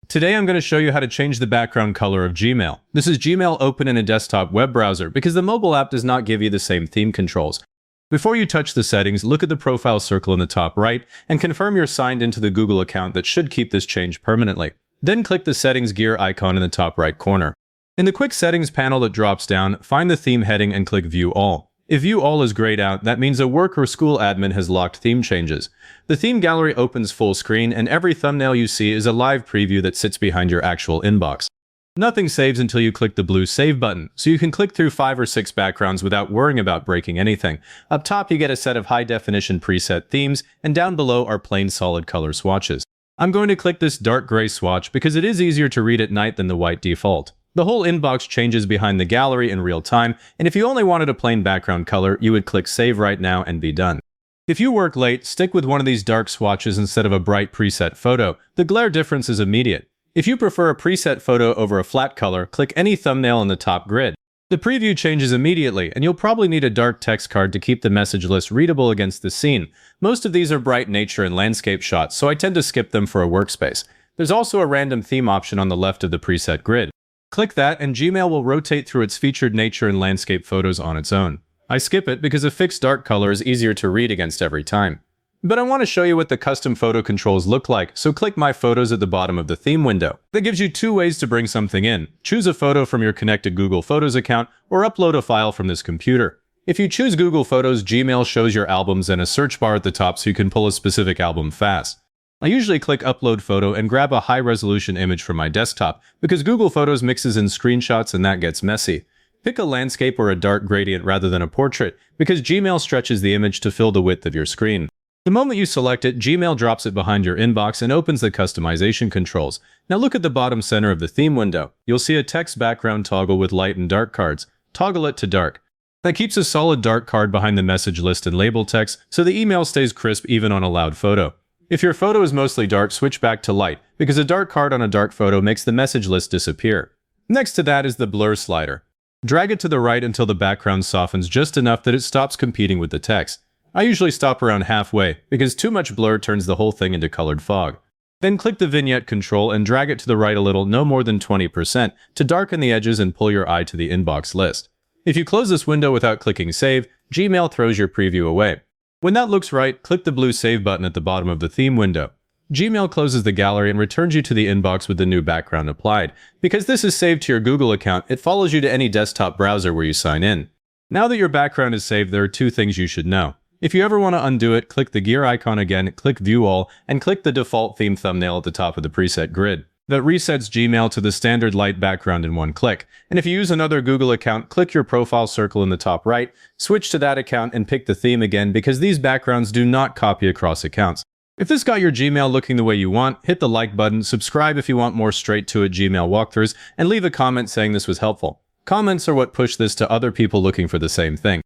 Today I'm going to show you how to change the background color of Gmail. This is Gmail open in a desktop web browser because the mobile app does not give you the same theme controls. Before you touch the settings, look at the profile circle in the top right and confirm you're signed into the Google account that should keep this change permanently. Then click the settings gear icon in the top right corner. In the quick settings panel that drops down, find the theme heading and click View All. If View All is grayed out, that means a work or school admin has locked theme changes. The theme gallery opens full screen, and every thumbnail you see is a live preview that sits behind your actual inbox. Nothing saves until you click the blue Save button, so you can click through 5 or 6 backgrounds without worrying about breaking anything. Up top, you get a set of high-definition preset themes, and down below are plain solid color swatches. I'm going to click this dark gray swatch because it is easier to read at night than the white default. The whole inbox changes behind the gallery in real time, and if you only wanted a plain background color, you would click Save right now and be done. If you work late, stick with one of these dark swatches instead of a bright preset photo. The glare difference is immediate. If you prefer a preset photo over a flat color, click any thumbnail in the top grid. The preview changes immediately, and you'll probably need a dark text card to keep the message list readable against the scene. Most of these are bright nature and landscape shots, so I tend to skip them for a workspace. There's also a random theme option on the left of the preset grid. Click that, and Gmail will rotate through its featured nature and landscape photos on its own. I skip it because a fixed dark color is easier to read against every time. But I want to show you what the custom photo controls look like, so click My Photos at the bottom of the theme window. That gives you 2 ways to bring something in. Choose a photo from your connected Google Photos account, or upload a file from this computer. If you choose Google Photos, Gmail shows your albums and a search bar at the top so you can pull a specific album fast. I usually click Upload Photo and grab a high-resolution image from my desktop, because Google Photos mixes in screenshots and that gets messy. Pick a landscape or a dark gradient rather than a portrait, because Gmail stretches the image to fill the width of your screen. The moment you select it, Gmail drops it behind your inbox and opens the customization controls. Now look at the bottom center of the theme window. You'll see a text background toggle with light and dark cards. Toggle it to dark. That keeps a solid dark card behind the message list and label text, so the email stays crisp even on a loud photo. If your photo is mostly dark, switch back to light, because a dark card on a dark photo makes the message list disappear. Next to that is the blur slider. Drag it to the right until the background softens just enough that it stops competing with the text. I usually stop around halfway, because too much blur turns the whole thing into colored fog. Then click the vignette control and drag it to the right a little, no more than 20%, to darken the edges and pull your eye to the inbox list. If you close this window without clicking Save, Gmail throws your preview away. When that looks right, click the blue Save button at the bottom of the theme window. Gmail closes the gallery and returns you to the inbox with the new background applied. Because this is saved to your Google account, it follows you to any desktop browser where you sign in. Now that your background is saved, there are 2 things you should know. If you ever want to undo it, click the gear icon again, click View All, and click the default theme thumbnail at the top of the preset grid. That resets Gmail to the standard light background in 1 click. And if you use another Google account, click your profile circle in the top right, switch to that account, and pick the theme again because these backgrounds do not copy across accounts. If this got your Gmail looking the way you want, hit the like button, subscribe if you want more straight-to-it Gmail walkthroughs, and leave a comment saying this was helpful. Comments are what push this to other people looking for the same thing.